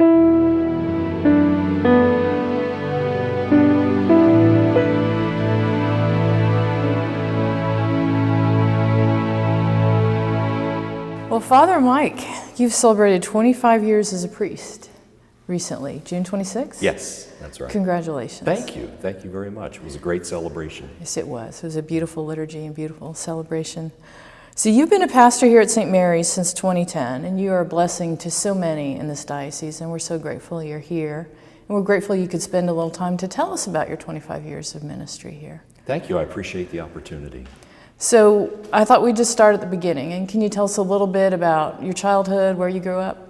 Well, Father Mike, you've celebrated 25 years as a priest recently, June 26th? Yes, that's right. Congratulations. Thank you very much. It was a great celebration. Yes, it was. It was a beautiful liturgy and beautiful celebration. So you've been a pastor here at St. Mary's since 2010, and you are a blessing to so many in this diocese, and we're so grateful you're here. And we're grateful you could spend a little time to tell us about your 25 years of ministry here. Thank you. I appreciate the opportunity. So I thought we'd just start at the beginning. And can you tell us a little bit about your childhood, where you grew up?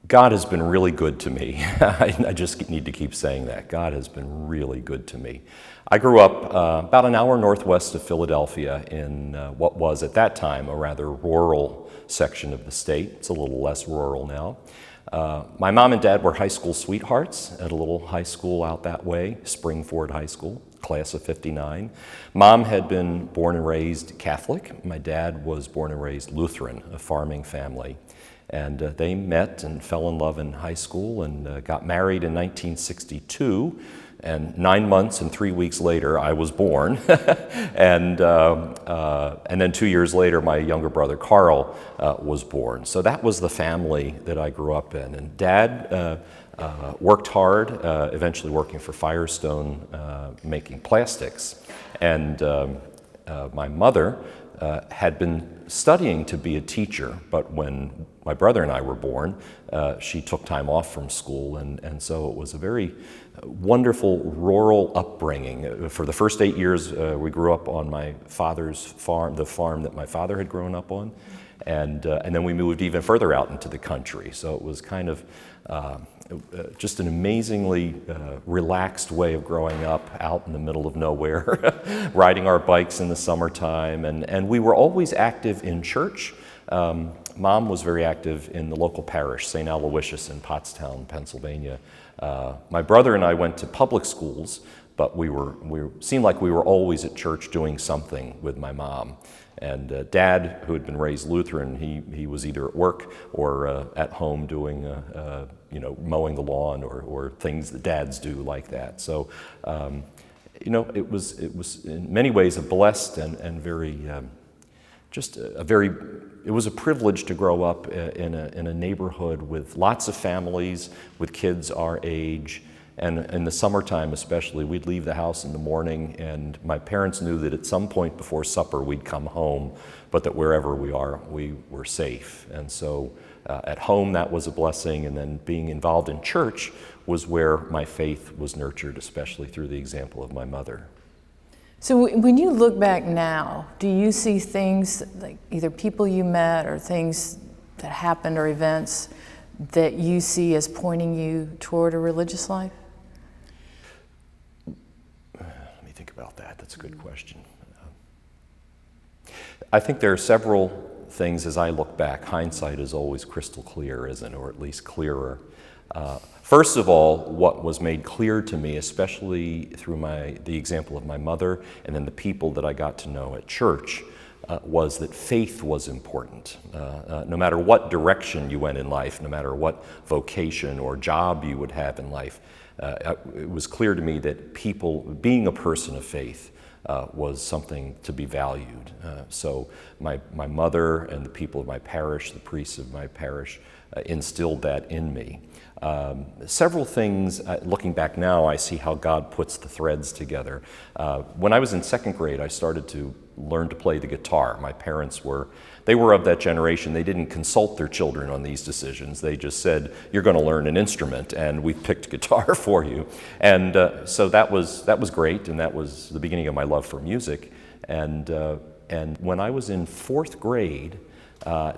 God has been really good to me. I just need to keep saying that. God has been really good to me. I grew up about an hour northwest of Philadelphia in what was at that time a rather rural section of the state. It's a little less rural now. My mom and dad were high school sweethearts at a little high school out that way, Springford High School, class of '59. Mom had been born and raised Catholic. My dad was born and raised Lutheran, a farming family. And they met and fell in love in high school and got married in 1962. And 9 months and 3 weeks later, I was born. and then 2 years later, my younger brother, Carl, was born. So that was the family that I grew up in. And Dad worked hard, eventually working for Firestone, making plastics. And my mother had been studying to be a teacher, but when my brother and I were born, she took time off from school, and so it was a very wonderful rural upbringing. For the first 8 years, we grew up on my father's farm, the farm that my father had grown up on, and then we moved even further out into the country. So it was kind of just an amazingly relaxed way of growing up out in the middle of nowhere, riding our bikes in the summertime, and we were always active in church. Mom was very active in the local parish, St. Aloysius in Pottstown, Pennsylvania. My brother and I went to public schools, but we seemed like we were always at church doing something with my mom. And Dad, who had been raised Lutheran, he was either at work or at home doing, mowing the lawn or things that dads do like that. So, it was in many ways a blessed and very, it was a privilege to grow up in a neighborhood with lots of families, with kids our age. And in the summertime especially, we'd leave the house in the morning, and my parents knew that at some point before supper we'd come home, but that wherever we are, we were safe. And so at home that was a blessing, and then being involved in church was where my faith was nurtured, especially through the example of my mother. So when you look back now, do you see things, like either people you met or things that happened or events that you see as pointing you toward a religious life? Let me think about that. That's a good question. I think there are several things as I look back. Hindsight is always crystal clear, isn't it? Or at least clearer. First of all, what was made clear to me, especially through the example of my mother and then the people that I got to know at church, was that faith was important. No matter what direction you went in life, no matter what vocation or job you would have in life, it was clear to me that being a person of faith was something to be valued. So my mother and the people of my parish, the priests of my parish, instilled that in me. Several things, looking back now, I see how God puts the threads together. When I was in second grade, I started to learn to play the guitar. My parents were of that generation. They didn't consult their children on these decisions. They just said, you're going to learn an instrument, and we picked guitar for you. And so that was great, and that was the beginning of my love for music. And when I was in fourth grade,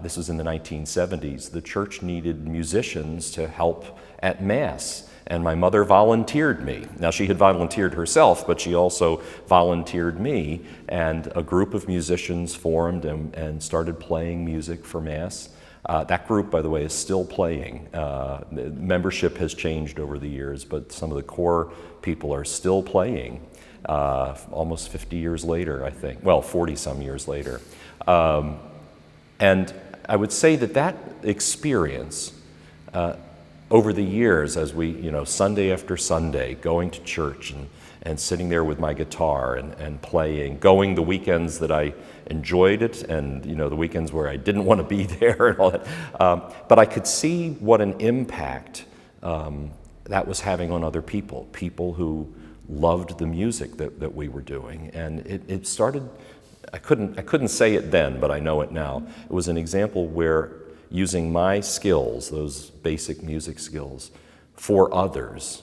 this was in the 1970s, the church needed musicians to help at Mass, and my mother volunteered me. Now, she had volunteered herself, but she also volunteered me, and a group of musicians formed and started playing music for Mass. That group, by the way, is still playing. Membership has changed over the years, but some of the core people are still playing almost 50 years later, I think. Well, 40-some years later. And I would say that experience Over the years, as we, Sunday after Sunday, going to church and sitting there with my guitar and playing, going the weekends that I enjoyed it and, the weekends where I didn't want to be there and all that. But I could see what an impact that was having on other people who loved the music that we were doing. And it started, I couldn't say it then, but I know it now. It was an example where using my skills, those basic music skills, for others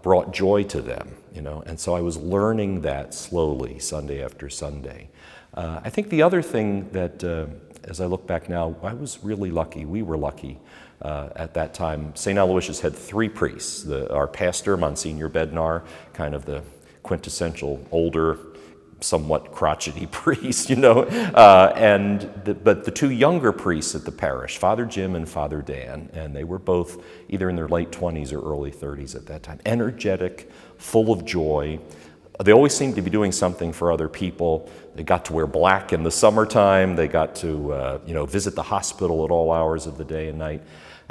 brought joy to them, And so I was learning that slowly, Sunday after Sunday. I think the other thing that, as I look back now, I was really lucky. We were lucky at that time. St. Aloysius had 3 priests. Our pastor, Monsignor Bednar, kind of the quintessential older, somewhat crotchety priest, but the 2 younger priests at the parish, Father Jim and Father Dan, and they were both either in their late 20s or early 30s at that time, energetic, full of joy. They always seemed to be doing something for other people. They got to wear black in the summertime. They got to, visit the hospital at all hours of the day and night.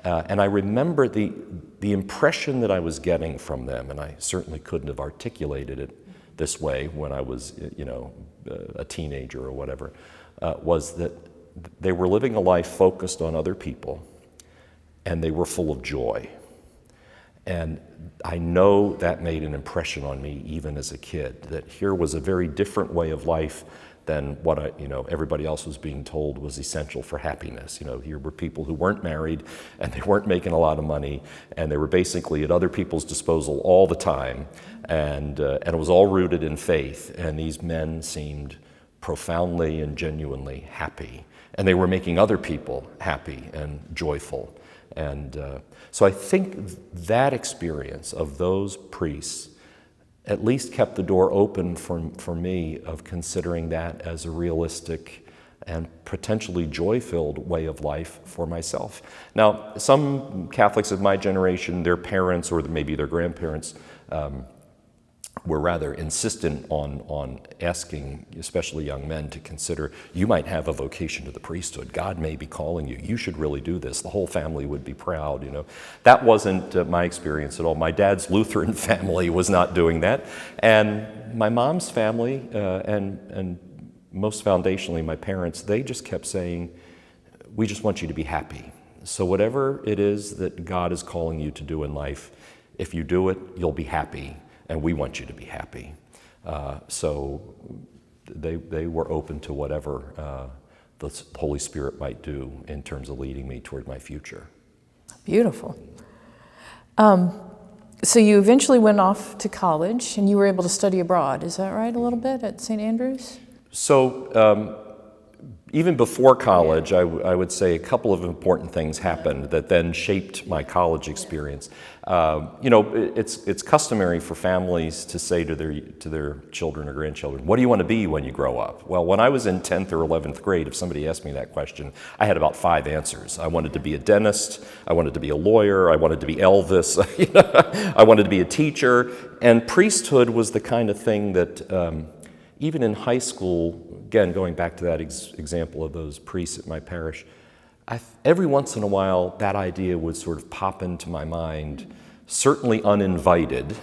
And I remember the impression that I was getting from them, and I certainly couldn't have articulated it this way when I was, a teenager or whatever, was that they were living a life focused on other people, and they were full of joy. And I know that made an impression on me even as a kid, that here was a very different way of life than what everybody else was being told was essential for happiness. Here were people who weren't married and they weren't making a lot of money and they were basically at other people's disposal all the time, and it was all rooted in faith. And these men seemed profoundly and genuinely happy, and they were making other people happy and joyful. And so I think that experience of those priests at least kept the door open for me of considering that as a realistic and potentially joy-filled way of life for myself. Now, some Catholics of my generation, their parents or maybe their grandparents were rather insistent on asking, especially young men, to consider, you might have a vocation to the priesthood. God may be calling you. You should really do this. The whole family would be proud, That wasn't my experience at all. My dad's Lutheran family was not doing that. And my mom's family, and most foundationally my parents, they just kept saying, we just want you to be happy. So whatever it is that God is calling you to do in life, if you do it, you'll be happy. And we want you to be happy. So they were open to whatever the Holy Spirit might do in terms of leading me toward my future. Beautiful. So you eventually went off to college and you were able to study abroad. Is that right, a little bit, at St. Andrews? So even before college, I would say a couple of important things happened that then shaped my college experience. It's customary for families to say to their children or grandchildren, what do you want to be when you grow up? Well, when I was in 10th or 11th grade, if somebody asked me that question, I had about 5 answers. I wanted to be a dentist, I wanted to be a lawyer, I wanted to be Elvis, I wanted to be a teacher, and priesthood was the kind of thing that even in high school, again, going back to that example of those priests at my parish, every once in a while, that idea would sort of pop into my mind, certainly uninvited,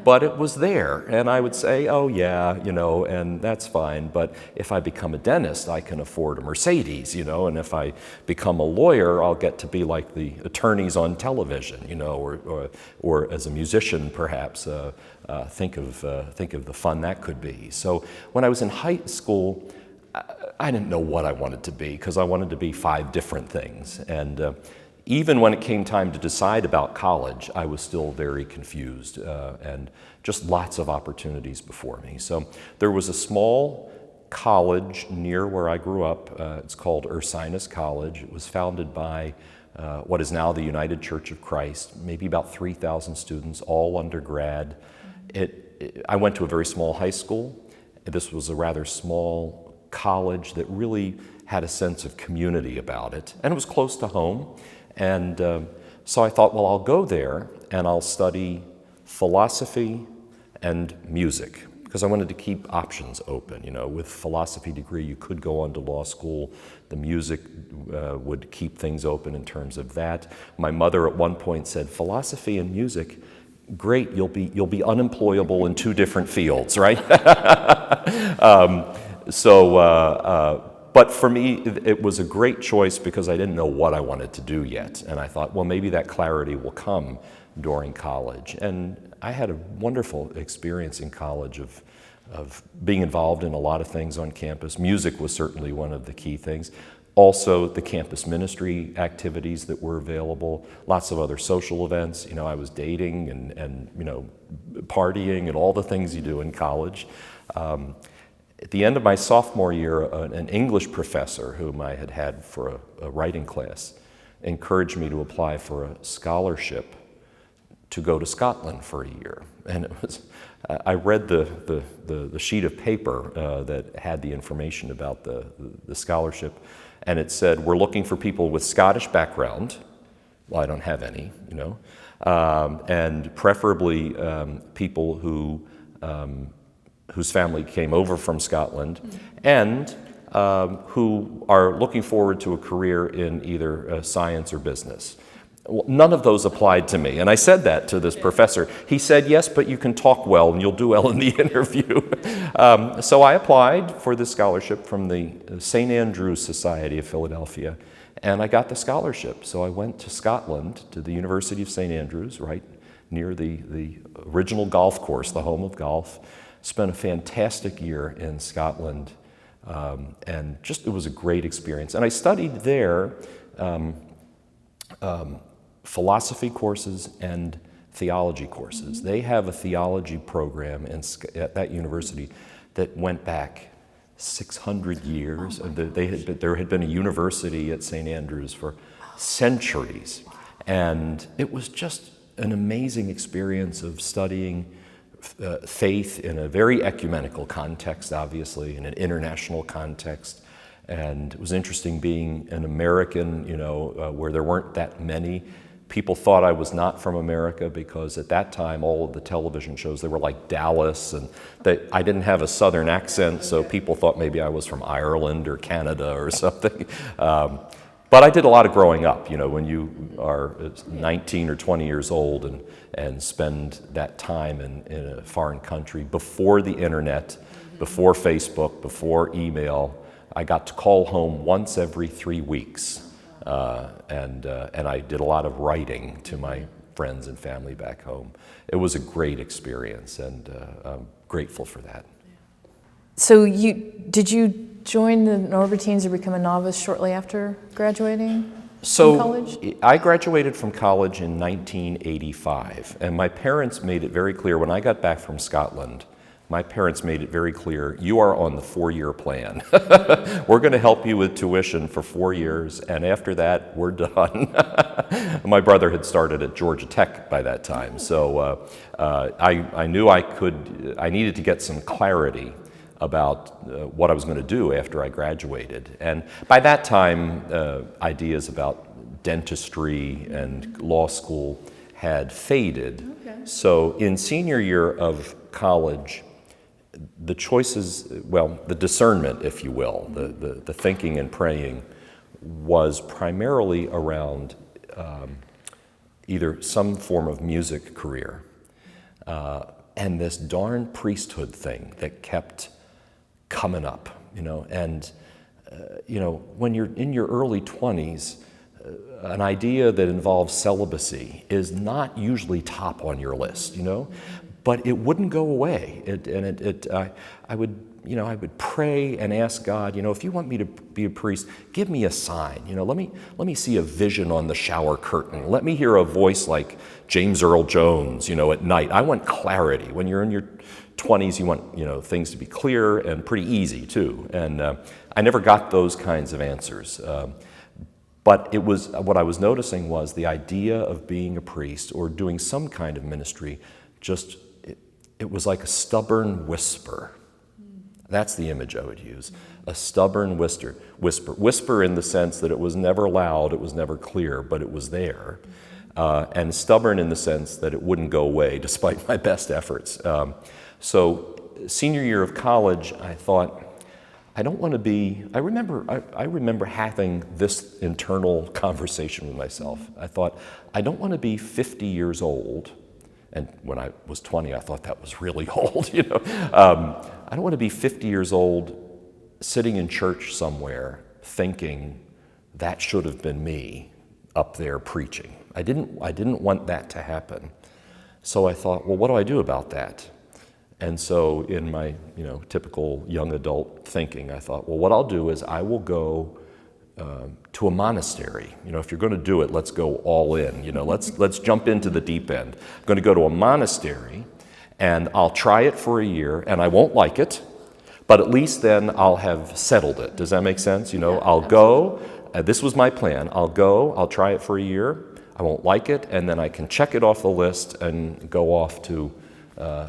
but it was there. And I would say, oh yeah, and that's fine. But if I become a dentist, I can afford a Mercedes, and if I become a lawyer, I'll get to be like the attorneys on television, or as a musician, perhaps, think of the fun that could be. So when I was in high school, I didn't know what I wanted to be, because I wanted to be 5 different things. And even when it came time to decide about college, I was still very confused, and just lots of opportunities before me. So there was a small college near where I grew up. It's called Ursinus College. It was founded by what is now the United Church of Christ, maybe about 3,000 students, all undergrad. I went to a very small high school. This was a rather small college that really had a sense of community about it, and it was close to home. And so I thought, well, I'll go there and I'll study philosophy and music, because I wanted to keep options open. With philosophy degree, you could go on to law school. The music would keep things open in terms of that. My mother at one point said, philosophy and music, great, you'll be unemployable in 2 different fields, right? But for me, it was a great choice because I didn't know what I wanted to do yet. And I thought, well, maybe that clarity will come during college. And I had a wonderful experience in college of being involved in a lot of things on campus. Music was certainly one of the key things. Also, the campus ministry activities that were available, lots of other social events. I was dating and partying and all the things you do in college. At the end of my sophomore year, an English professor whom I had had for a writing class encouraged me to apply for a scholarship to go to Scotland for a year. And I read the sheet of paper that had the information about the scholarship, and it said, we're looking for people with Scottish background. Well, I don't have any, and preferably people whose family came over from Scotland, and who are looking forward to a career in either science or business. Well, none of those applied to me, and I said that to this professor. He said, yes, but you can talk well and you'll do well in the interview. So I applied for this scholarship from the St. Andrew's Society of Philadelphia, and I got the scholarship. So I went to Scotland, to the University of St. Andrews, right near the original golf course, the home of golf. Spent a fantastic year in Scotland, and it was a great experience. And I studied there philosophy courses and theology courses. They have a theology program at that university that went back 600 years. There had been a university at St. Andrews for centuries. And it was just an amazing experience of studying faith in a very ecumenical context, obviously, in an international context. And it was interesting being an American, where there weren't that many. People thought I was not from America because at that time, all of the television shows, they were like Dallas, and I didn't have a Southern accent, so people thought maybe I was from Ireland or Canada or something. But I did a lot of growing up, when you are 19 or 20 years old and spend that time in a foreign country before the internet, before Facebook, before email. I got to call home once every 3 weeks, and I did a lot of writing to my friends and family back home. It was a great experience, and I'm grateful for that. So did you join the Norbertines or become a novice shortly after graduating from college? I graduated from college in 1985, and my parents made it very clear when I got back from Scotland. My parents made it very clear, you are on the 4-year plan. We're going to help you with tuition for 4 years, and after that, we're done. My brother had started at Georgia Tech by that time, so I knew I needed to get some clarity about what I was going to do after I graduated. And by that time, ideas about dentistry and law school had faded. Okay. So in senior year of college, the choices, the discernment, if you will, the thinking and praying was primarily around either some form of music career and this darn priesthood thing that kept coming up, and when you're in your early 20s, an idea that involves celibacy is not usually top on your list, but it wouldn't go away. I would pray and ask God, if you want me to be a priest, give me a sign. Let me see a vision on the shower curtain. Let me hear a voice like James Earl Jones, at night. I want clarity. When you're in your 20s, you want things to be clear and pretty easy too. And I never got those kinds of answers. But what I was noticing was the idea of being a priest or doing some kind of ministry. It was like a stubborn whisper. That's the image I would use. A stubborn whisper. Whisper in the sense that it was never loud, it was never clear, but it was there. And stubborn in the sense that it wouldn't go away despite my best efforts. So senior year of college, I thought, I don't want to be, I remember having this internal conversation with myself. I thought, I don't want to be 50 years old. And when I was 20, I thought that was really old, I don't want to be 50 years old sitting in church somewhere thinking that should have been me up there preaching. I didn't want that to happen. So I thought, well, what do I do about that? And so in my, typical young adult thinking, I thought, well, what I'll do is I will go to a monastery. If you're going to do it, let's go all in. Let's jump into the deep end. I'm going to go to a monastery, and I'll try it for a year, and I won't like it, but at least then I'll have settled it. Does that make sense? I'll go. This was my plan. I'll try it for a year. I won't like it, and then I can check it off the list and go off to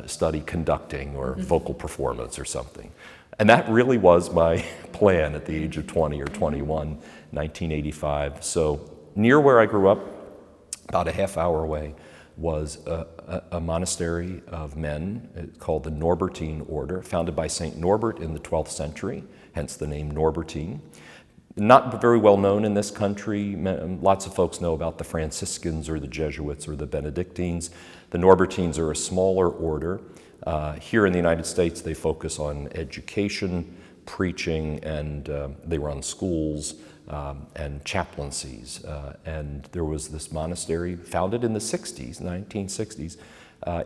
study conducting or vocal performance or something. And that really was my plan at the age of 20 or 21, 1985. So near where I grew up, about a half hour away, was a monastery of men called the Norbertine Order, founded by St. Norbert in the 12th century, hence the name Norbertine. Not very well known in this country. Lots of folks know about the Franciscans or the Jesuits or the Benedictines. The Norbertines are a smaller order. Here in the United States, they focus on education, preaching, and they run schools and chaplaincies. And there was this monastery founded in the 1960s,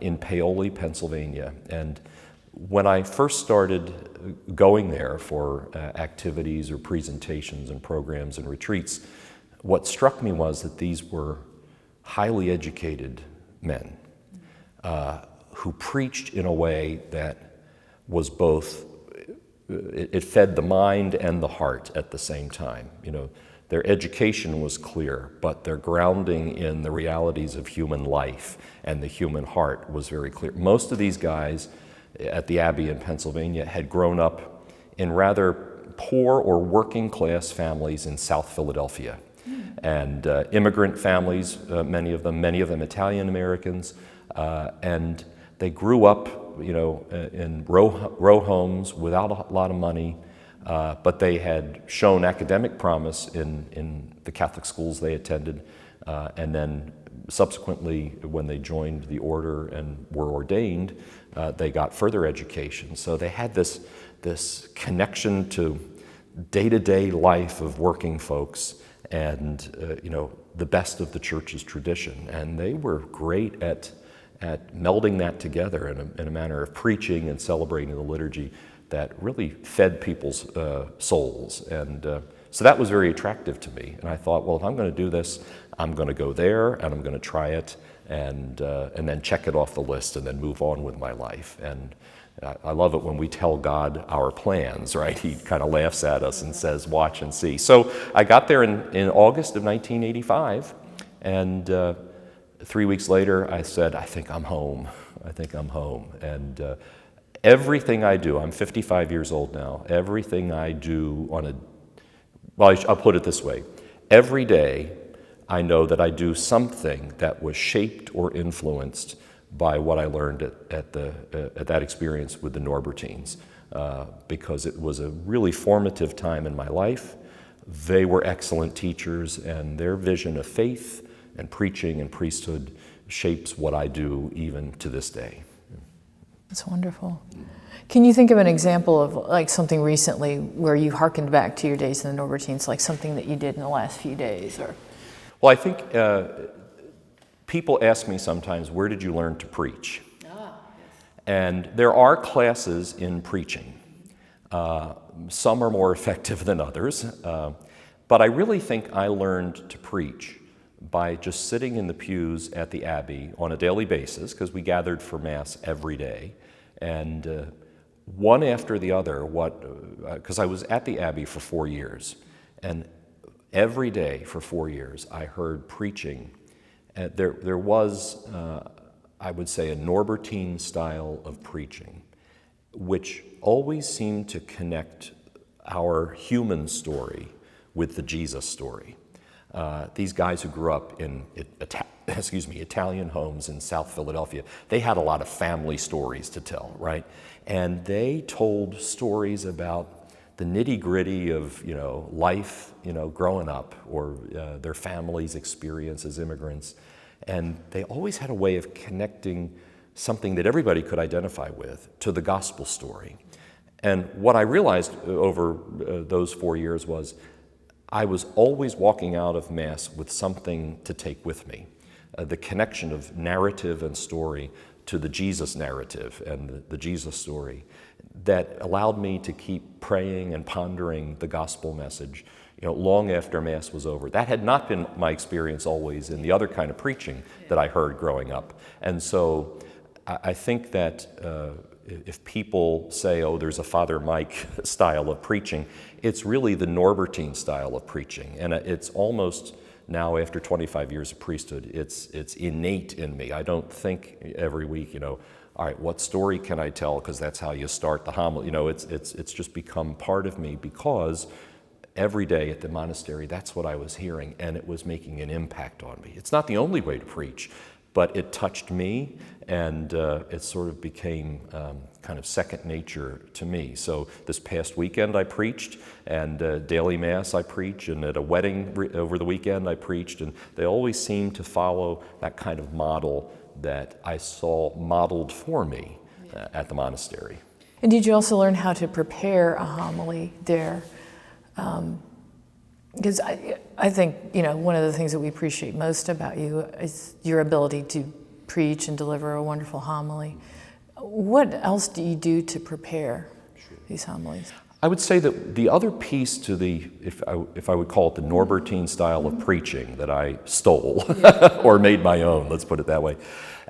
in Paoli, Pennsylvania. And when I first started going there for activities or presentations and programs and retreats, what struck me was that these were highly educated men who preached in a way that was both, it fed the mind and the heart at the same time. Their education was clear, but their grounding in the realities of human life and the human heart was very clear. Most of these guys at the Abbey in Pennsylvania had grown up in rather poor or working class families in South Philadelphia. And immigrant families, many of them Italian Americans, and they grew up, in row homes without a lot of money, but they had shown academic promise in the Catholic schools they attended, and then subsequently, when they joined the order and were ordained, they got further education. So they had this connection to day-to-day life of working folks and the best of the church's tradition. And they were great at melding that together in a manner of preaching and celebrating the liturgy that really fed people's souls. And so that was very attractive to me. And I thought, well, if I'm going to do this, I'm going to go there and I'm going to try it and then check it off the list and then move on with my life. And I love it when we tell God our plans, right? He kind of laughs at us and says, watch and see. So I got there in August of 1985, and 3 weeks later I said, I think I'm home. And everything I do, I'm 55 years old now, everything I do I'll put it this way. Every day I know that I do something that was shaped or influenced by what I learned at that experience with the Norbertines, because it was a really formative time in my life. They were excellent teachers, and their vision of faith and preaching and priesthood shapes what I do even to this day. That's wonderful. Can you think of an example of like something recently where you hearkened back to your days in the Norbertines, like something that you did in the last few days? Or well, I think people ask me sometimes, where did you learn to preach? Yes. And there are classes in preaching. Some are more effective than others, but I really think I learned to preach by just sitting in the pews at the Abbey on a daily basis, because we gathered for Mass every day, and one after the other, because I was at the Abbey for 4 years, and every day for 4 years I heard preaching. There was, I would say, a Norbertine style of preaching, which always seemed to connect our human story with the Jesus story. These guys who grew up in Italian homes in South Philadelphia, they had a lot of family stories to tell, right? And they told stories about the nitty-gritty of life, growing up, or their family's experience as immigrants. And they always had a way of connecting something that everybody could identify with to the gospel story. And what I realized over those 4 years was I was always walking out of Mass with something to take with me. The connection of narrative and story to the Jesus narrative and the Jesus story that allowed me to keep praying and pondering the gospel message, long after Mass was over. That had not been my experience always in the other kind of preaching that I heard growing up. And so I think that if people say, oh, there's a Father Mike style of preaching, it's really the Norbertine style of preaching. And it's almost now, after 25 years of priesthood, it's innate in me. I don't think every week, all right, what story can I tell? Because that's how you start the homily. It's just become part of me because every day at the monastery, that's what I was hearing, and it was making an impact on me. It's not the only way to preach, but it touched me, and it sort of became kind of second nature to me. So this past weekend I preached, and daily Mass I preach, and at a wedding over the weekend I preached, and they always seemed to follow that kind of model that I saw modeled for me at the monastery. And did you also learn how to prepare a homily there? Because I think, one of the things that we appreciate most about you is your ability to preach and deliver a wonderful homily. What else do you do to prepare these homilies? I would say that the other piece to if I would call it the Norbertine style of preaching that I stole or made my own, let's put it that way.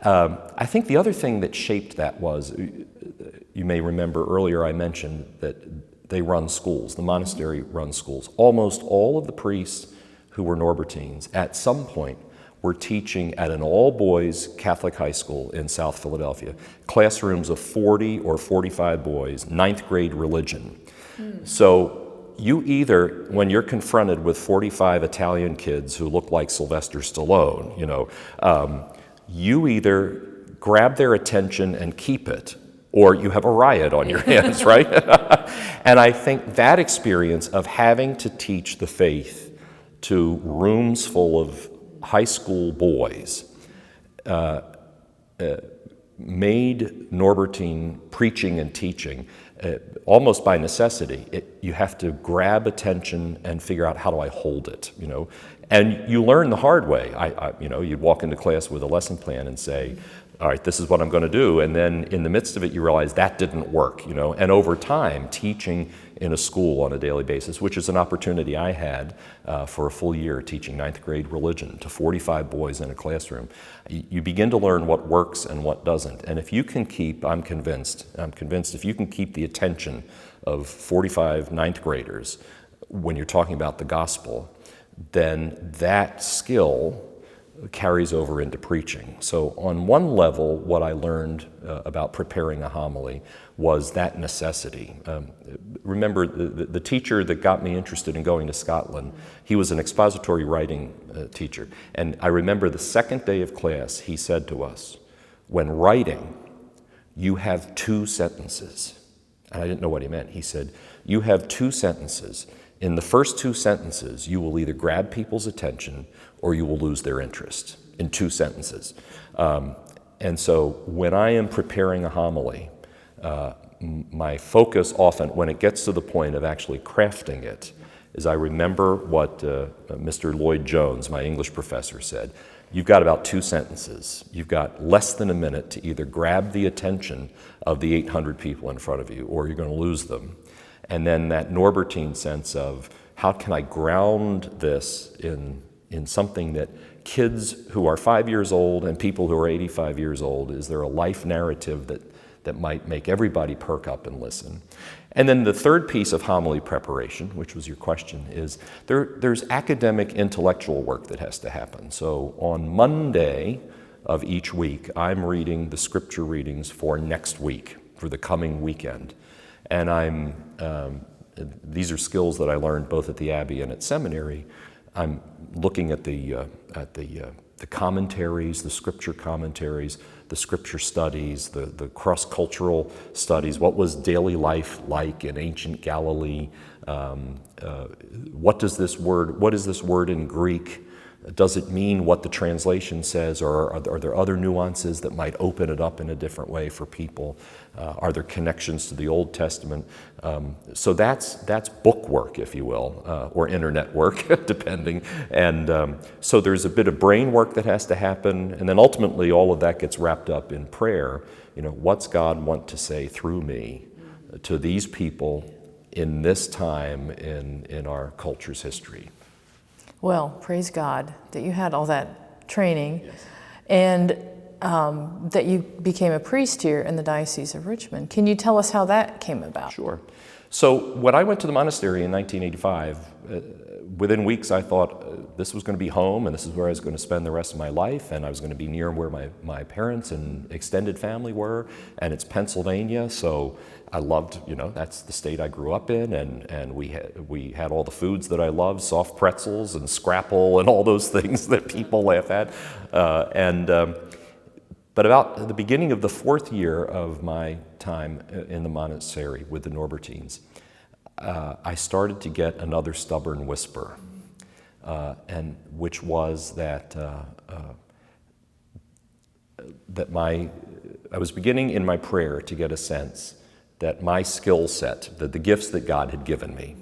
I think the other thing that shaped that was, you may remember earlier I mentioned that they run schools, the monastery runs schools. Almost all of the priests who were Norbertines at some point were teaching at an all-boys Catholic high school in South Philadelphia, classrooms of 40 or 45 boys, 9th grade religion. So you either, when you're confronted with 45 Italian kids who look like Sylvester Stallone, you either grab their attention and keep it, or you have a riot on your hands, right? And I think that experience of having to teach the faith to rooms full of high school boys made Norbertine preaching and teaching almost by necessity. You have to grab attention and figure out, how do I hold it, And you learn the hard way. You'd walk into class with a lesson plan and say, all right, this is what I'm going to do. And then in the midst of it, you realize that didn't work, And over time, teaching in a school on a daily basis, which is an opportunity I had for a full year teaching 9th grade religion to 45 boys in a classroom, you begin to learn what works and what doesn't. And if you can keep, I'm convinced, if you can keep the attention of 45 9th graders when you're talking about the gospel, then that skill carries over into preaching. So on one level, what I learned about preparing a homily was that necessity. Remember, the teacher that got me interested in going to Scotland, he was an expository writing teacher. And I remember the second day of class, he said to us, when writing, you have 2 sentences. And I didn't know what he meant. He said, you have 2 sentences. In the first 2 sentences, you will either grab people's attention or you will lose their interest, in 2 sentences. And so when I am preparing a homily, my focus often, when it gets to the point of actually crafting it, is I remember what Mr. Lloyd Jones, my English professor, said. You've got about 2 sentences. You've got less than a minute to either grab the attention of the 800 people in front of you, or you're going to lose them. And then that Norbertine sense of, how can I ground this in something that kids who are 5 years old and people who are 85 years old, is there a life narrative that might make everybody perk up and listen? And then the third piece of homily preparation, which was your question, is there's academic intellectual work that has to happen. So on Monday of each week, I'm reading the scripture readings for next week, for the coming weekend. And these are skills that I learned both at the Abbey and at seminary. I'm looking at the commentaries, the scripture commentaries, the scripture studies, the cross-cultural studies. What was daily life like in ancient Galilee? What is this word in Greek? Does it mean what the translation says, or are there other nuances that might open it up in a different way for people? Are there connections to the Old Testament? So that's book work, if you will, or internet work, depending. And so there's a bit of brain work that has to happen, and then ultimately all of that gets wrapped up in prayer. What's God want to say through me to these people in this time in our culture's history? Well, praise God that you had all that training. Yes. And that you became a priest here in the Diocese of Richmond. Can you tell us how that came about? Sure. So when I went to the monastery in 1985, within weeks I thought this was going to be home, and this is where I was going to spend the rest of my life, and I was going to be near where my parents and extended family were, and it's Pennsylvania, so I loved, that's the state I grew up in, and we had all the foods that I loved, soft pretzels and scrapple and all those things that people laugh at. But about the beginning of the 4th year of my time in the monastery with the Norbertines, I started to get another stubborn whisper, and which was that I was beginning in my prayer to get a sense that my skill set, that the gifts that God had given me,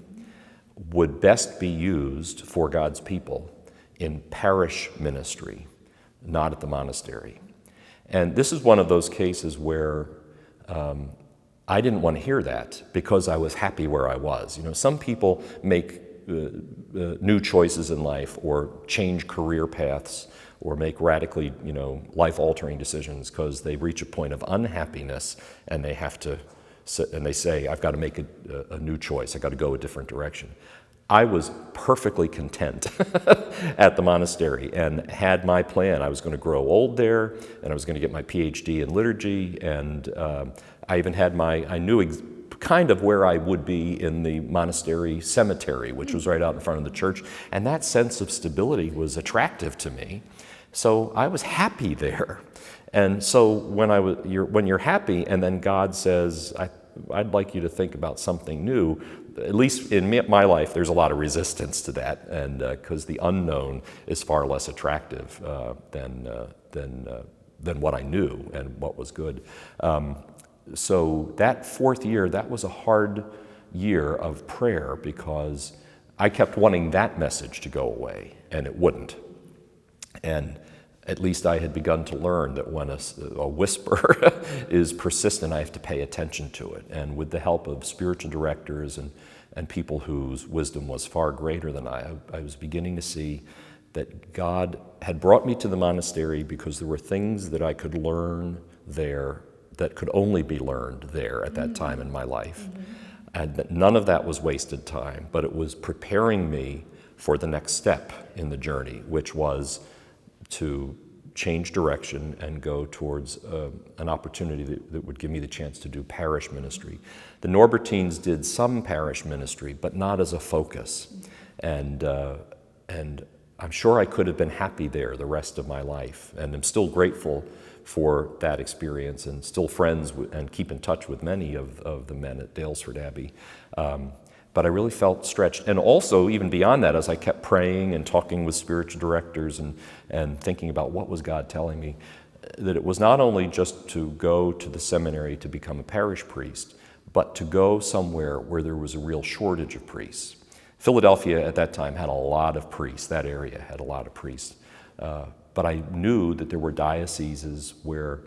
would best be used for God's people in parish ministry, not at the monastery. And this is one of those cases where I didn't want to hear that because I was happy where I was. Some people make new choices in life or change career paths or make radically, life-altering decisions because they reach a point of unhappiness and they have to, and they say, I've got to make a new choice. I've got to go a different direction. I was perfectly content at the monastery and had my plan. I was going to grow old there, and I was going to get my PhD in liturgy, and I even had I knew kind of where I would be in the monastery cemetery, which was right out in front of the church, and that sense of stability was attractive to me. So I was happy there. And so when you're happy, and then God says, I'd like you to think about something new, at least in my life, there's a lot of resistance to that, and because the unknown is far less attractive than what I knew and what was good. So that 4th year, that was a hard year of prayer because I kept wanting that message to go away, and it wouldn't. And at least I had begun to learn that when a whisper is persistent, I have to pay attention to it. And with the help of spiritual directors and people whose wisdom was far greater than I was beginning to see that God had brought me to the monastery because there were things that I could learn there that could only be learned there at that time in my life. Mm-hmm. And that none of that was wasted time, but it was preparing me for the next step in the journey, which was to change direction and go towards an opportunity that would give me the chance to do parish ministry. The Norbertines did some parish ministry, but not as a focus. And I'm sure I could have been happy there the rest of my life, and I'm still grateful for that experience and still friends and keep in touch with many of the men at Daylesford Abbey. But I really felt stretched. And also, even beyond that, as I kept praying and talking with spiritual directors and thinking about what was God telling me, that it was not only just to go to the seminary to become a parish priest, but to go somewhere where there was a real shortage of priests. Philadelphia at that time had a lot of priests. That area had a lot of priests. But I knew that there were dioceses where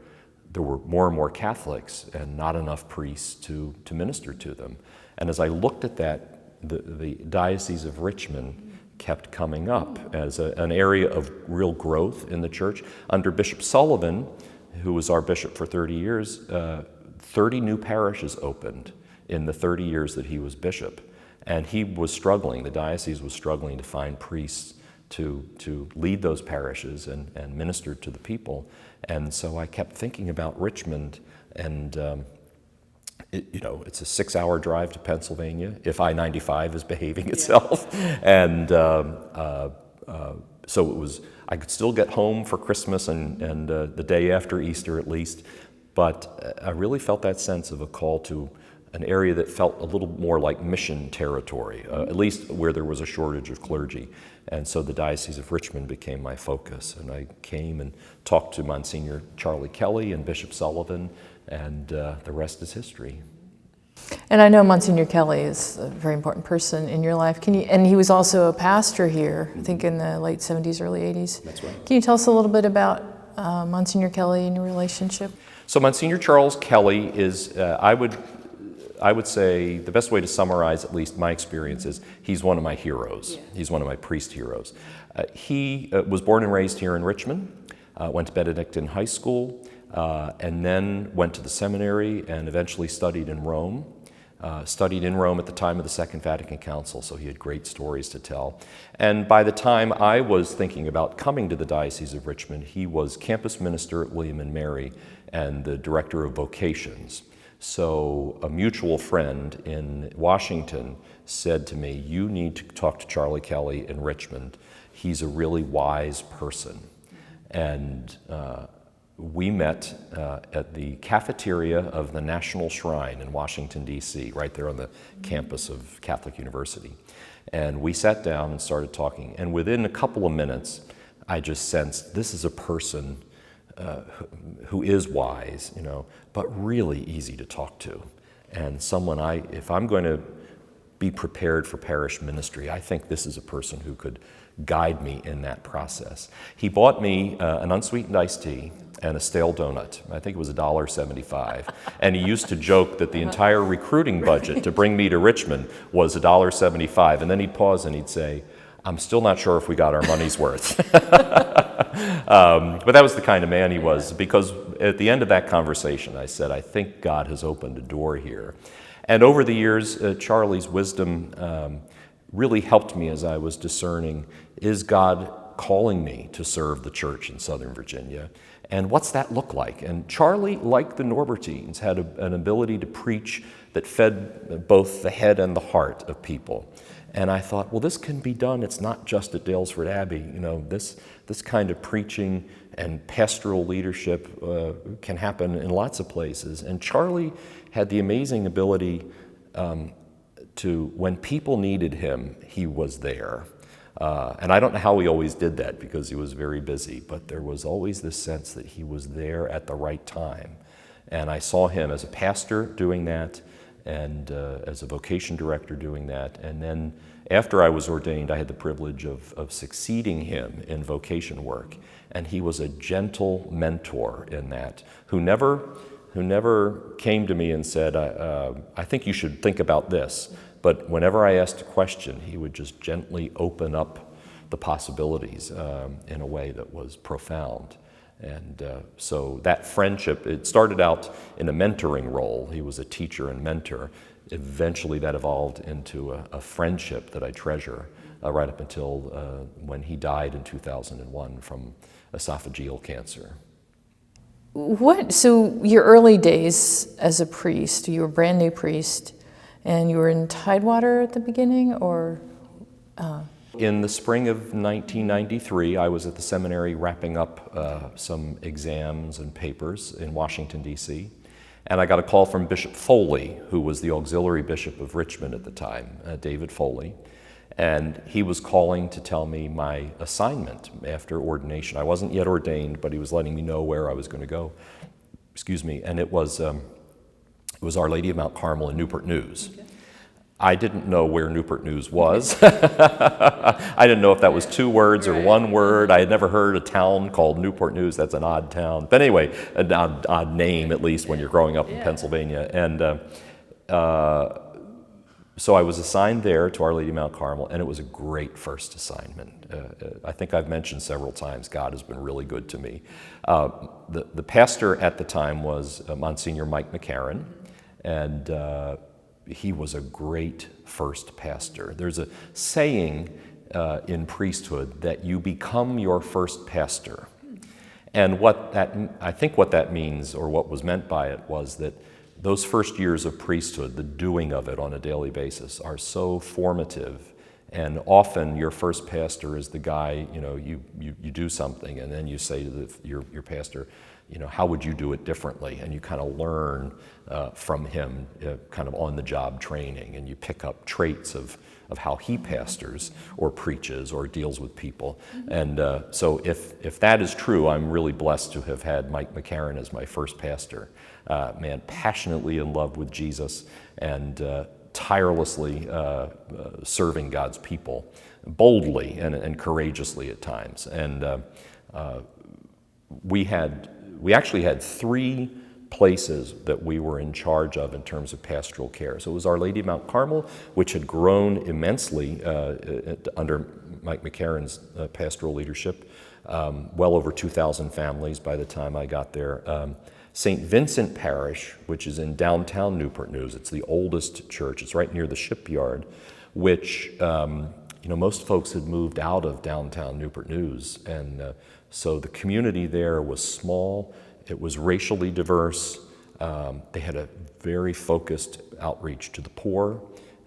there were more and more Catholics and not enough priests to minister to them. And as I looked at that, the Diocese of Richmond kept coming up as an area of real growth in the church. Under Bishop Sullivan, who was our bishop for 30 years, 30 new parishes opened in the 30 years that he was bishop. And he was struggling, the diocese was struggling to find priests to lead those parishes and minister to the people. And so I kept thinking about Richmond, and it's a 6-hour drive to Pennsylvania if I-95 is behaving itself. And so I could still get home for Christmas and the day after Easter at least, but I really felt that sense of a call to an area that felt a little more like mission territory, at least where there was a shortage of clergy. And so the Diocese of Richmond became my focus. And I came and talked to Monsignor Charlie Kelly and Bishop Sullivan, and the rest is history. And I know Monsignor Kelly is a very important person in your life. And he was also a pastor here, I think in the late 70s, early 80s. That's right. Can you tell us a little bit about Monsignor Kelly and your relationship? So Monsignor Charles Kelly is, I would say, the best way to summarize at least my experience is he's one of my heroes. Yeah. He's one of my priest heroes. He was born and raised here in Richmond, went to Benedictine High School, and then went to the seminary and eventually studied in Rome. Studied in Rome at the time of the Second Vatican Council, so he had great stories to tell. And by the time I was thinking about coming to the Diocese of Richmond, he was campus minister at William and Mary and the director of vocations. So a mutual friend in Washington said to me, "You need to talk to Charlie Kelly in Richmond. He's a really wise person." And we met at the cafeteria of the National Shrine in Washington, D.C., right there on the campus of Catholic University. And we sat down and started talking. And within a couple of minutes, I just sensed this is a person who is wise, but really easy to talk to. And someone if I'm going to be prepared for parish ministry, I think this is a person who could guide me in that process. He bought me an unsweetened iced tea and a stale donut. I think it was $1.75. And he used to joke that the entire recruiting budget to bring me to Richmond was $1.75. And then he'd pause and he'd say, "I'm still not sure if we got our money's worth." But that was the kind of man he was, because at the end of that conversation, I said, I think God has opened a door here. And over the years, Charlie's wisdom really helped me as I was discerning, is God calling me to serve the church in Southern Virginia? And what's that look like? And Charlie, like the Norbertines, had an ability to preach that fed both the head and the heart of people. And I thought, well, this can be done. It's not just at Dalesford Abbey. This kind of preaching and pastoral leadership can happen in lots of places. And Charlie had the amazing ability to, when people needed him, he was there. And I don't know how he always did that because he was very busy, but there was always this sense that he was there at the right time. And I saw him as a pastor doing that, and as a vocation director doing that. And then after I was ordained, I had the privilege of succeeding him in vocation work. And he was a gentle mentor in that, who never came to me and said, I think you should think about this. But whenever I asked a question, he would just gently open up the possibilities in a way that was profound. And so that friendship, it started out in a mentoring role. He was a teacher and mentor. Eventually that evolved into a friendship that I treasure right up until when he died in 2001 from esophageal cancer. So your early days as a priest, you were a brand new priest, and you were in Tidewater at the beginning, or? In the spring of 1993, I was at the seminary wrapping up some exams and papers in Washington, D.C., and I got a call from Bishop Foley, who was the auxiliary bishop of Richmond at the time, David Foley, and he was calling to tell me my assignment after ordination. I wasn't yet ordained, but he was letting me know where I was going to go. And it was Our Lady of Mount Carmel in Newport News. Okay. I didn't know where Newport News was. I didn't know if that was 2 words or 1 word. I had never heard a town called Newport News. That's an odd town. But anyway, an odd name, at least when you're growing up in Pennsylvania. And so I was assigned there to Our Lady of Mount Carmel, and it was a great first assignment. I think I've mentioned several times, God has been really good to me. The pastor at the time was Monsignor Mike McCarran, and he was a great first pastor. There's a saying in priesthood that you become your first pastor. And I think what that means, or what was meant by it, was that those first years of priesthood, the doing of it on a daily basis, are so formative. And often your first pastor is the guy, you do something and then you say to your pastor, how would you do it differently? And you kind of learn from him, kind of on-the-job training, and you pick up traits of how he pastors or preaches or deals with people. And so if that is true, I'm really blessed to have had Mike McCarran as my first pastor. Man, passionately in love with Jesus and tirelessly serving God's people, boldly and courageously at times. And we actually had 3 places that we were in charge of in terms of pastoral care. So it was Our Lady of Mount Carmel, which had grown immensely under Mike McCarran's pastoral leadership, well over 2,000 families by the time I got there. St. Vincent Parish, which is in downtown Newport News. It's the oldest church. It's right near the shipyard, which most folks had moved out of downtown Newport News, and so the community there was small. It was racially diverse. They had a very focused outreach to the poor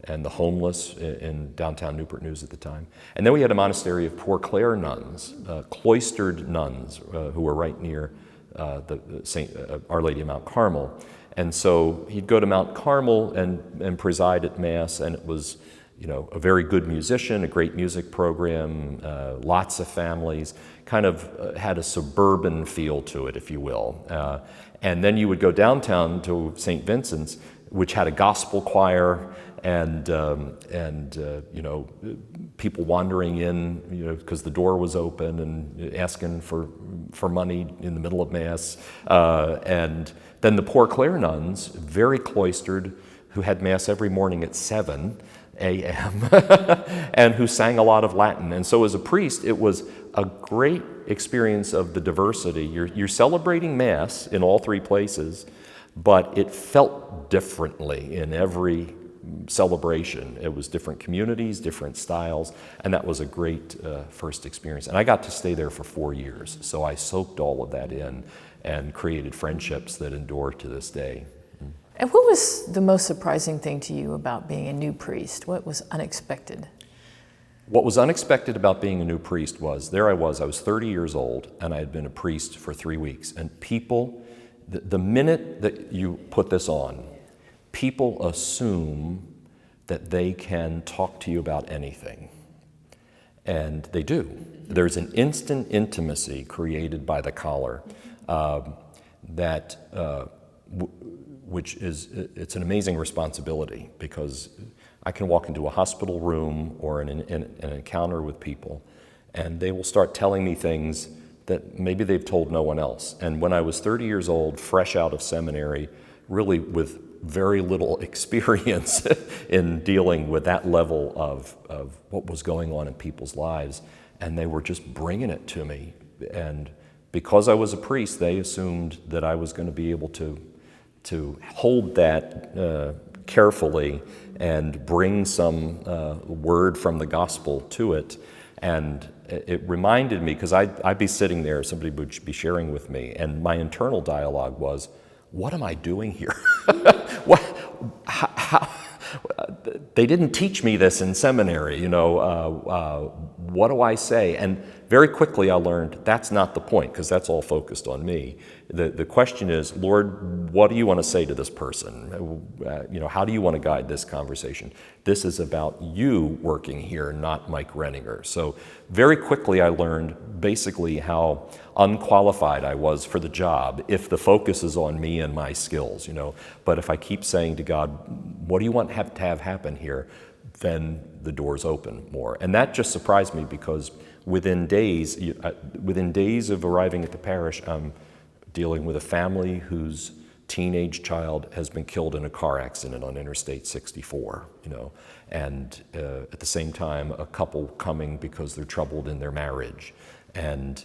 and the homeless in downtown Newport News at the time. And then we had a monastery of Poor Clare nuns, cloistered nuns, who were right near Our Lady of Mount Carmel. And so he'd go to Mount Carmel and preside at Mass, and it was a very good musician, a great music program, lots of families, kind of had a suburban feel to it, if you will. And then you would go downtown to St. Vincent's, which had a gospel choir and people wandering in, because the door was open and asking for money in the middle of Mass. And then the Poor Clare nuns, very cloistered, who had Mass every morning at 7 a.m. and who sang a lot of Latin. And so as a priest, it was a great experience of the diversity. You're celebrating Mass in all 3 places, but it felt differently in every celebration. It was different communities, different styles, and that was a great first experience. And I got to stay there for 4 years, so I soaked all of that in and created friendships that endure to this day. And what was the most surprising thing to you about being a new priest? What was unexpected? What was unexpected about being a new priest was, I was 30 years old, and I had been a priest for 3 weeks. And people, the minute that you put this on, people assume that they can talk to you about anything. And they do. There's an instant intimacy created by the collar which is, it's an amazing responsibility, because I can walk into a hospital room or an encounter with people, and they will start telling me things that maybe they've told no one else. And when I was 30 years old, fresh out of seminary, really with very little experience in dealing with that level of what was going on in people's lives, and they were just bringing it to me. And because I was a priest, they assumed that I was going to be able to hold that carefully and bring some word from the gospel to it. And it reminded me, because I'd be sitting there, somebody would be sharing with me, and my internal dialogue was, what am I doing here? How, they didn't teach me this in seminary, what do I say? And very quickly I learned that's not the point, because that's all focused on me. The question is, Lord, what do you want to say to this person? How do you want to guide this conversation? This is about you working here, not Mike Renninger. So very quickly I learned basically how unqualified I was for the job if the focus is on me and my skills, But if I keep saying to God, what do you want to have happen here? Then the doors open more. And that just surprised me, because within days of arriving at the parish, I'm dealing with a family whose teenage child has been killed in a car accident on Interstate 64, and at the same time, a couple coming because they're troubled in their marriage. And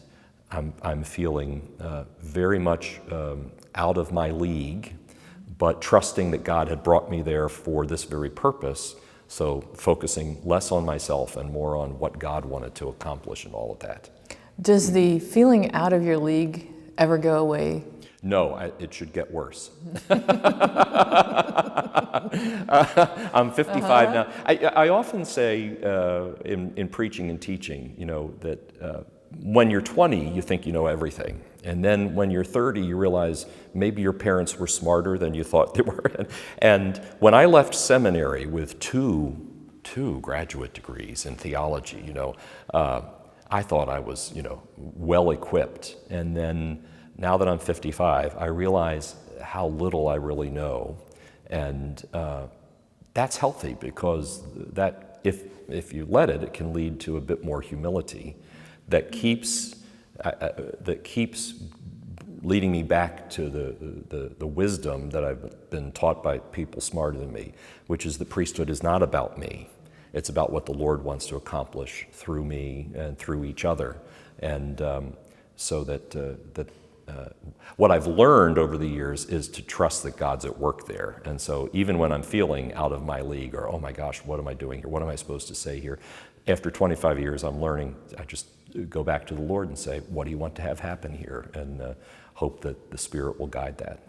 I'm feeling very much out of my league, but trusting that God had brought me there for this very purpose. So focusing less on myself and more on what God wanted to accomplish in all of that. Does the feeling out of your league ever go away? No, it should get worse. I'm 55 now. I often say in preaching and teaching, that when you're 20, you think you know everything. And then when you're 30, you realize maybe your parents were smarter than you thought they were. And when I left seminary with two graduate degrees in theology, I thought I was, well equipped. And then now that I'm 55, I realize how little I really know. And that's healthy, because that if you let it, it can lead to a bit more humility that keeps leading me back to the wisdom that I've been taught by people smarter than me, which is the priesthood is not about me. It's about what the Lord wants to accomplish through me and through each other. And so that what I've learned over the years is to trust that God's at work there. And so even when I'm feeling out of my league, or, oh my gosh, what am I doing here? What am I supposed to say here? After 25 years, I'm learning, I just go back to the Lord and say, what do you want to have happen here? And hope that the Spirit will guide that.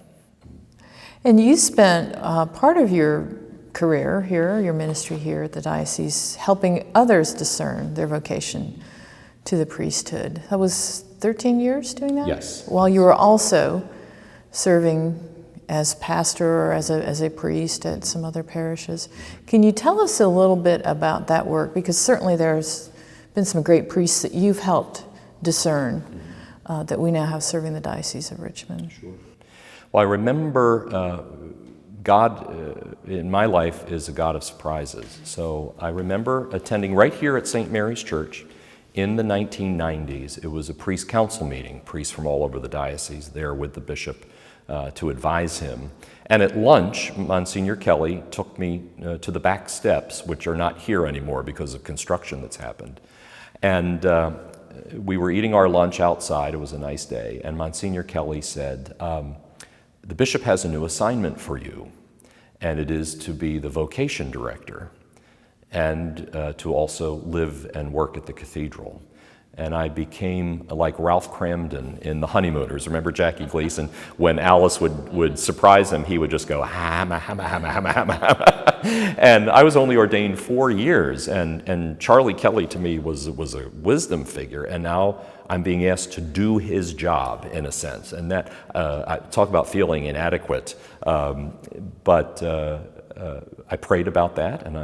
And you spent part of your career here, your ministry here at the diocese, helping others discern their vocation to the priesthood. That was 13 years doing that? Yes. While you were also serving as pastor or as a priest at some other parishes. Can you tell us a little bit about that work? Because certainly there's been some great priests that you've helped discern that we now have serving the Diocese of Richmond. Sure. Well, I remember God in my life is a God of surprises. So I remember attending right here at St. Mary's Church in the 1990s. It was a priest council meeting, priests from all over the diocese there with the bishop to advise him. And at lunch, Monsignor Kelly took me to the back steps, which are not here anymore because of construction that's happened. And we were eating our lunch outside. It was a nice day. And Monsignor Kelly said, the bishop has a new assignment for you, and it is to be the vocation director and to also live and work at the cathedral. And I became like Ralph Cramden in The Honeymooners. Remember Jackie Gleason? When Alice would surprise him, he would just go, hama, hama, hama, hama, hama, hama. And I was only ordained 4 years, and Charlie Kelly to me was a wisdom figure, and now I'm being asked to do his job in a sense. And that, I talk about feeling inadequate, but I prayed about that, and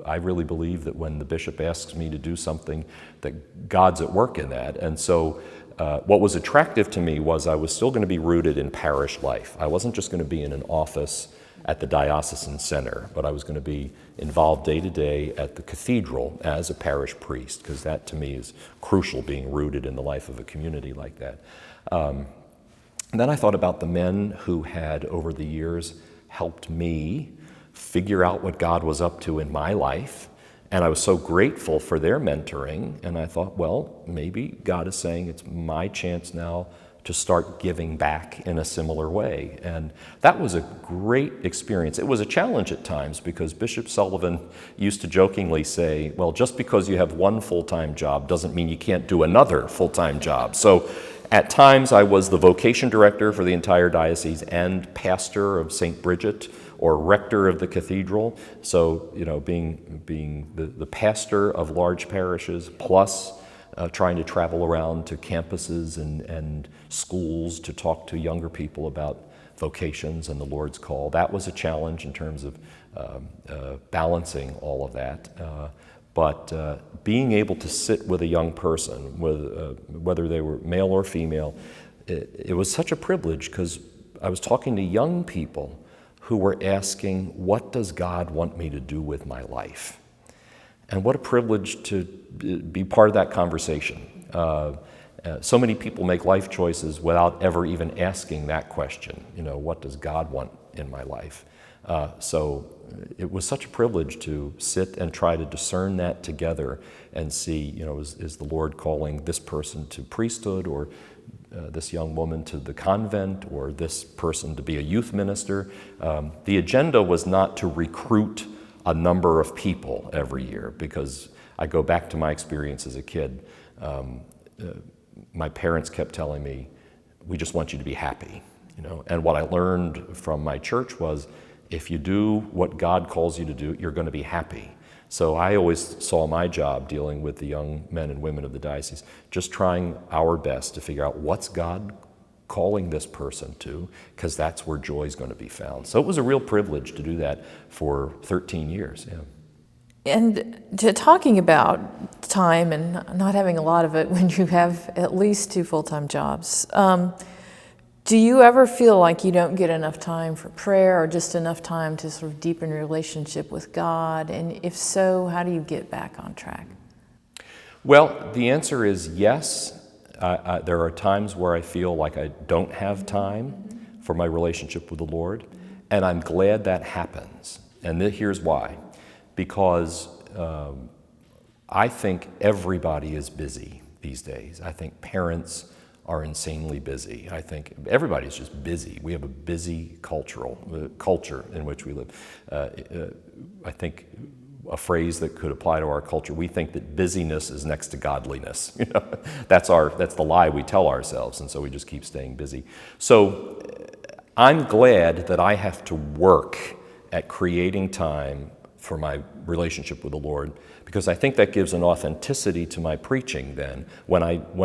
I really believe that when the bishop asks me to do something, that God's at work in that. And so what was attractive to me was I was still going to be rooted in parish life. I wasn't just going to be in an office at the diocesan center, but I was going to be involved day to day at the cathedral as a parish priest, because that to me is crucial, being rooted in the life of a community like that. And then I thought about the men who had over the years helped me figure out what God was up to in my life. And I was so grateful for their mentoring. And I thought, well, maybe God is saying it's my chance now to start giving back in a similar way. And that was a great experience. It was a challenge at times, because Bishop Sullivan used to jokingly say, well, just because you have one full-time job doesn't mean you can't do another full-time job. So at times I was the vocation director for the entire diocese and pastor of St. Bridget, or rector of the cathedral. So, being the pastor of large parishes, plus trying to travel around to campuses and schools to talk to younger people about vocations and the Lord's call. That was a challenge in terms of balancing all of that. But being able to sit with a young person, whether they were male or female, it was such a privilege, because I was talking to young people who were asking, what does God want me to do with my life? And what a privilege to be part of that conversation. So many people make life choices without ever even asking that question, what does God want in my life? So it was such a privilege to sit and try to discern that together and see, is the Lord calling this person to priesthood, or this young woman to the convent, or this person to be a youth minister. The agenda was not to recruit a number of people every year, because I go back to my experience as a kid. My parents kept telling me, we just want you to be happy, And what I learned from my church was, if you do what God calls you to do, you're going to be happy. So I always saw my job dealing with the young men and women of the diocese, just trying our best to figure out what's God calling this person to, because that's where joy is going to be found. So it was a real privilege to do that for 13 years. Yeah. And talking about time and not having a lot of it when you have at least 2 full-time jobs, do you ever feel like you don't get enough time for prayer or just enough time to sort of deepen your relationship with God? And if so, how do you get back on track? Well, the answer is yes. There are times where I feel like I don't have time for my relationship with the Lord, and I'm glad that happens. And here's why. Because I think everybody is busy these days. I think parents are insanely busy. I think everybody's just busy. We have a busy culture in which we live. I think a phrase that could apply to our culture, we think that busyness is next to godliness. That's the lie we tell ourselves, and so we just keep staying busy. So I'm glad that I have to work at creating time for my relationship with the Lord, because I think that gives an authenticity to my preaching then. When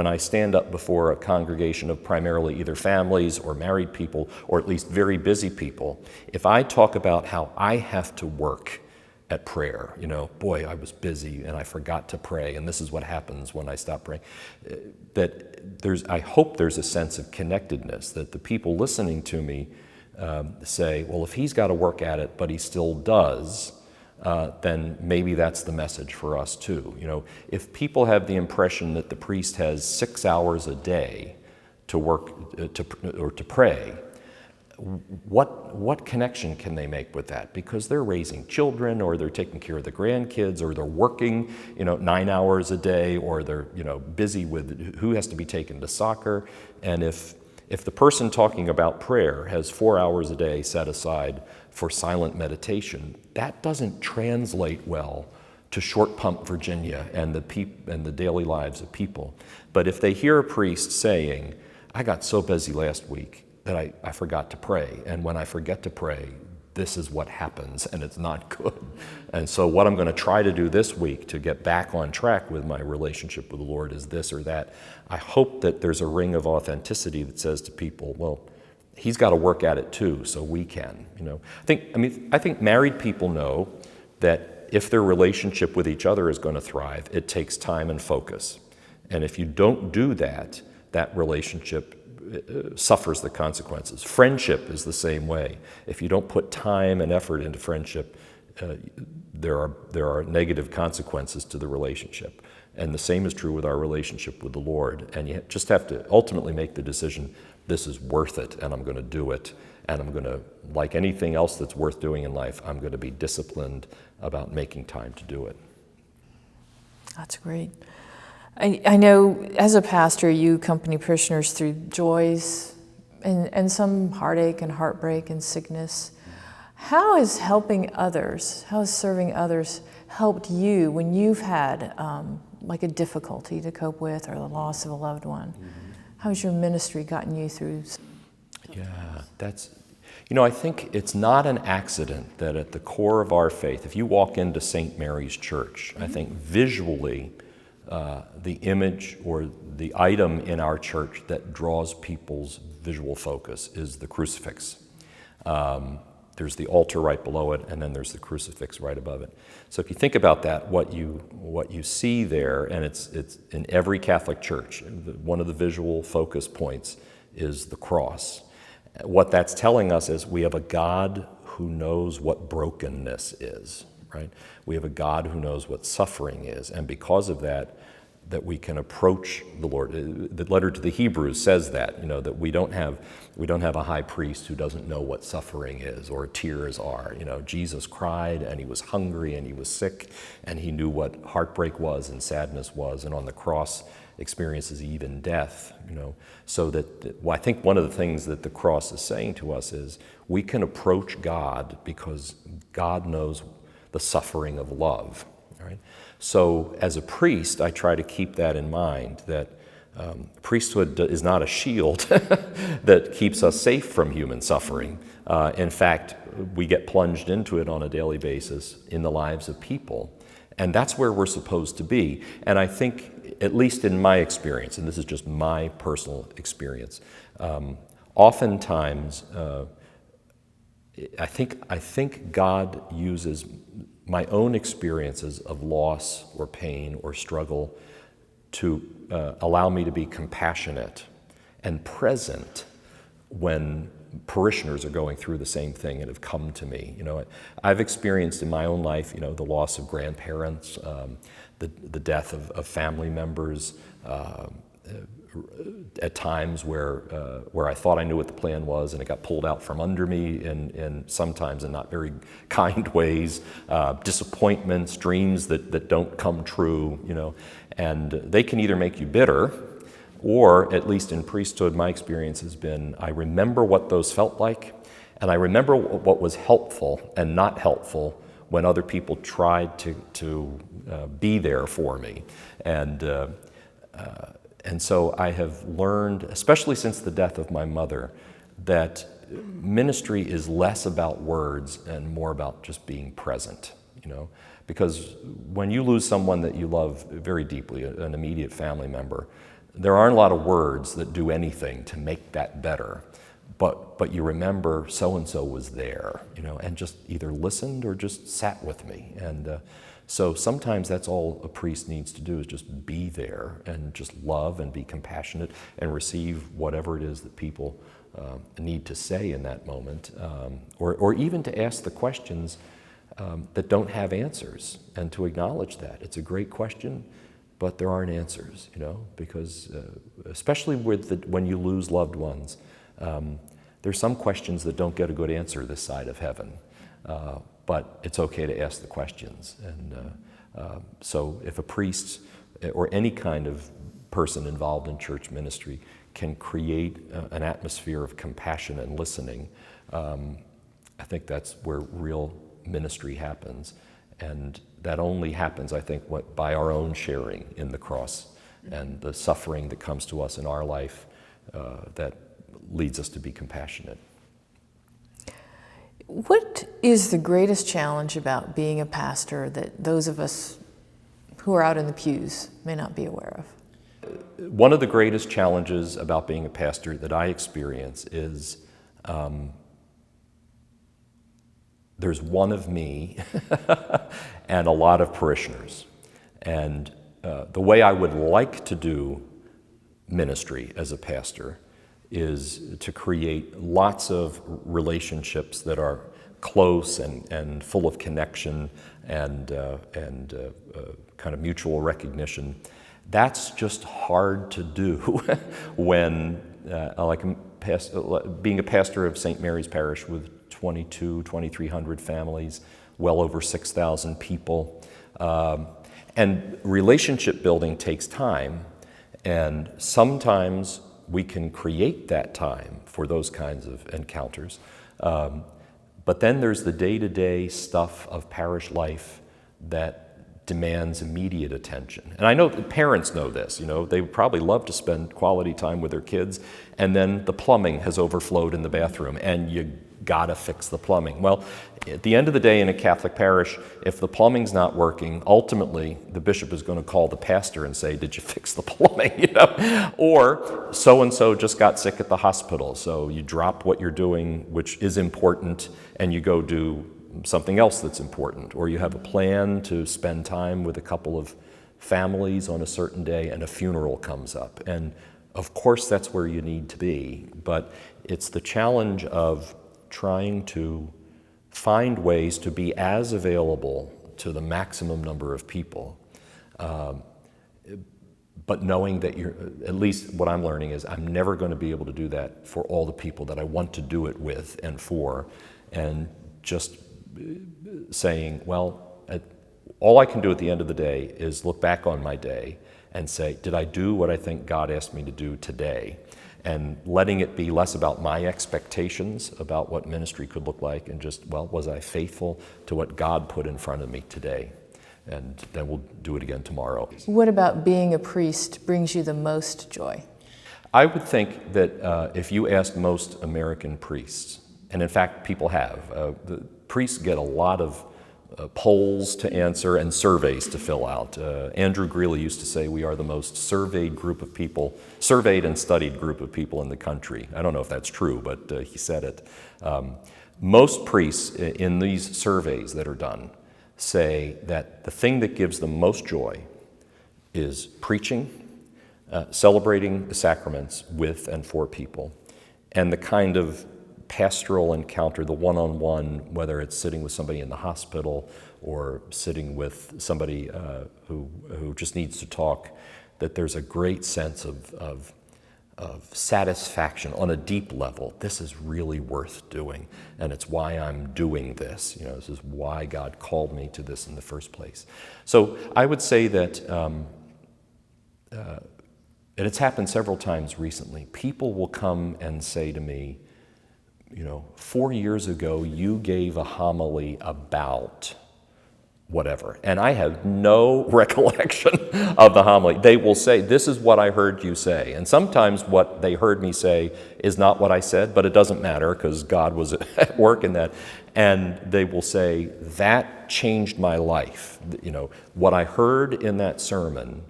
I stand up before a congregation of primarily either families or married people, or at least very busy people, if I talk about how I have to work at prayer, boy, I was busy and I forgot to pray, and this is what happens when I stop praying, I hope there's a sense of connectedness, that the people listening to me say, well, if he's got to work at it, but he still does, then maybe that's the message for us too. If people have the impression that the priest has 6 hours a day to work or to pray, what connection can they make with that? Because they're raising children, or they're taking care of the grandkids, or they're working 9 hours a day, or they're busy with who has to be taken to soccer. And if the person talking about prayer has 4 hours a day set aside for silent meditation, that doesn't translate well to Short Pump, Virginia, and the daily lives of people. But if they hear a priest saying, I got so busy last week that I forgot to pray, and when I forget to pray, this is what happens, and it's not good. And so what I'm going to try to do this week to get back on track with my relationship with the Lord is this or that. I hope that there's a ring of authenticity that says to people, well, he's got to work at it too, so we can. I think married people know that if their relationship with each other is going to thrive, it takes time and focus. And if you don't do that, that relationship suffers the consequences. Friendship is the same way. If you don't put time and effort into friendship, there are negative consequences to the relationship. And the same is true with our relationship with the Lord. And you just have to ultimately make the decision, this is worth it, and I'm going to do it. And I'm going to, like anything else that's worth doing in life, I'm going to be disciplined about making time to do it. That's great. I know as a pastor, you accompany parishioners through joys and some heartache and heartbreak and sickness. How has serving others helped you when you've had like a difficulty to cope with, or the loss of a loved one? Mm-hmm. How has your ministry gotten you through? Yeah, I think it's not an accident that at the core of our faith, if you walk into St. Mary's Church, I think visually, the image or the item in our church that draws people's visual focus is the crucifix. There's the altar right below it, and then there's the crucifix right above it. So if you think about that, what you see there, and it's in every Catholic church, one of the visual focus points is the cross. What that's telling us is we have a God who knows what brokenness is, right? We have a God who knows what suffering is, and because of that we can approach the Lord. The letter to the Hebrews says that we don't have a high priest who doesn't know what suffering is or tears are. Jesus cried, and he was hungry, and he was sick, and he knew what heartbreak was and sadness was, and on the cross experiences even death. So that I think one of the things that the cross is saying to us is we can approach God because God knows the suffering of love. Right? So as a priest, I try to keep that in mind, that Priesthood is not a shield that keeps us safe from human suffering. In fact, we get plunged into it on a daily basis in the lives of people. And that's where we're supposed to be. And I think, at least in my experience, and this is just my personal experience, oftentimes I think God uses my own experiences of loss or pain or struggle to allow me to be compassionate and present when parishioners are going through the same thing and have come to me. I've experienced in my own life, the loss of grandparents, the death of family members, at times where I thought I knew what the plan was and it got pulled out from under me, and sometimes in not very kind ways, disappointments, dreams that don't come true, and they can either make you bitter, or at least in priesthood, my experience has been, I remember what those felt like, and I remember what was helpful and not helpful when other people tried to be there for me. And so I have learned, especially since the death of my mother, that ministry is less about words and more about just being present, because when you lose someone that you love very deeply, an immediate family member, there aren't a lot of words that do anything to make that better, but you remember so-and-so was there, and just either listened or just sat with me. And so sometimes that's all a priest needs to do, is just be there and just love and be compassionate and receive whatever it is that people need to say in that moment, or even to ask the questions that don't have answers, and to acknowledge that. It's a great question, but there aren't answers, because especially when you lose loved ones, there's some questions that don't get a good answer this side of heaven. But it's okay to ask the questions. And so if a priest or any kind of person involved in church ministry can create an atmosphere of compassion and listening, I think that's where real ministry happens. And that only happens, I think, by our own sharing in the cross and the suffering that comes to us in our life that leads us to be compassionate. What is the greatest challenge about being a pastor that those of us who are out in the pews may not be aware of? One of the greatest challenges about being a pastor that I experience is there's one of me and a lot of parishioners. And the way I would like to do ministry as a pastor is to create lots of relationships that are close and full of connection and kind of mutual recognition. That's just hard to do when, being a pastor of St. Mary's Parish with 2,300 families, well over 6,000 people. And relationship building takes time, and sometimes we can create that time for those kinds of encounters. But then there's the day-to-day stuff of parish life that demands immediate attention. And I know parents know this, they would probably love to spend quality time with their kids, and then the plumbing has overflowed in the bathroom, and you gotta fix the plumbing. Well, at the end of the day in a Catholic parish, if the plumbing's not working, ultimately the bishop is going to call the pastor and say, did you fix the plumbing? Or so-and-so just got sick at the hospital, so you drop what you're doing, which is important, and you go do something else that's important. Or you have a plan to spend time with a couple of families on a certain day, and a funeral comes up. And of course that's where you need to be, but it's the challenge of trying to find ways to be as available to the maximum number of people, but knowing that at least what I'm learning is I'm never going to be able to do that for all the people that I want to do it with and for, and just saying, well, all I can do at the end of the day is look back on my day and say, did I do what I think God asked me to do today? And letting it be less about my expectations about what ministry could look like, and just, well, was I faithful to what God put in front of me today? and then we'll do it again tomorrow. What about being a priest brings you the most joy? I would think that if you asked most American priests, and in fact people have, the priests get a lot of polls to answer and surveys to fill out. Andrew Greeley used to say we are the most surveyed group of people, surveyed and studied group of people in the country. I don't know if that's true, but he said it. Most priests in these surveys that are done say that the thing that gives them most joy is preaching, celebrating the sacraments with and for people, and the kind of pastoral encounter, the one-on-one, whether it's sitting with somebody in the hospital or sitting with somebody who just needs to talk, that there's a great sense of satisfaction on a deep level. This is really worth doing, and it's why I'm doing this. You know, this is why God called me to this in the first place. So I would say that, and it's happened several times recently, people will come and say to me, you know, 4 years ago you gave a homily about whatever, and I have no recollection of the homily. They will say, this is what I heard you say. And sometimes what they heard me say is not what I said, but it doesn't matter because God was at work in that. And they will say, that changed my life. You know, what I heard in that sermon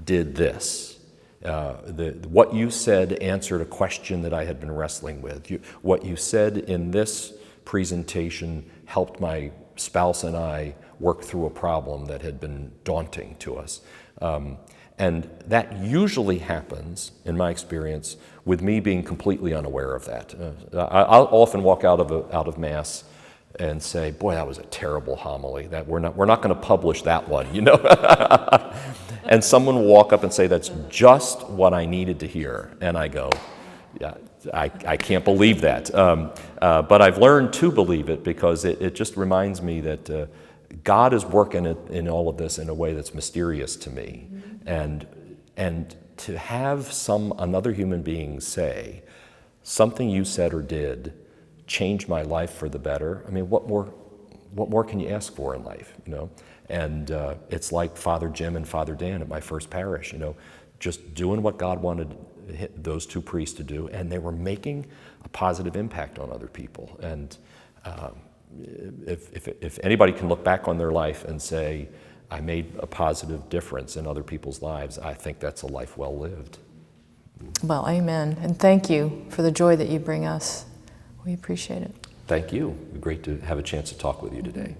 did this. What you said answered a question that I had been wrestling with. What you said in this presentation helped my spouse and I work through a problem that had been daunting to us. And that usually happens, in my experience, with me being completely unaware of that. I'll often walk out of Mass and say, boy, that was a terrible homily. That we're not going to publish that one, you know. And someone will walk up and say, that's just what I needed to hear. And I go, yeah, I can't believe that. But I've learned to believe it because it just reminds me that God is working in all of this in a way that's mysterious to me. And to have another human being say, something you said or did changed my life for the better. I mean, what more can you ask for in life, you know? And it's like Father Jim and Father Dan at my first parish, you know, just doing what God wanted those two priests to do, and they were making a positive impact on other people. And if anybody can look back on their life and say, I made a positive difference in other people's lives, I think that's a life well lived. Well, amen. And thank you for the joy that you bring us. We appreciate it. Thank you. Great to have a chance to talk with you today.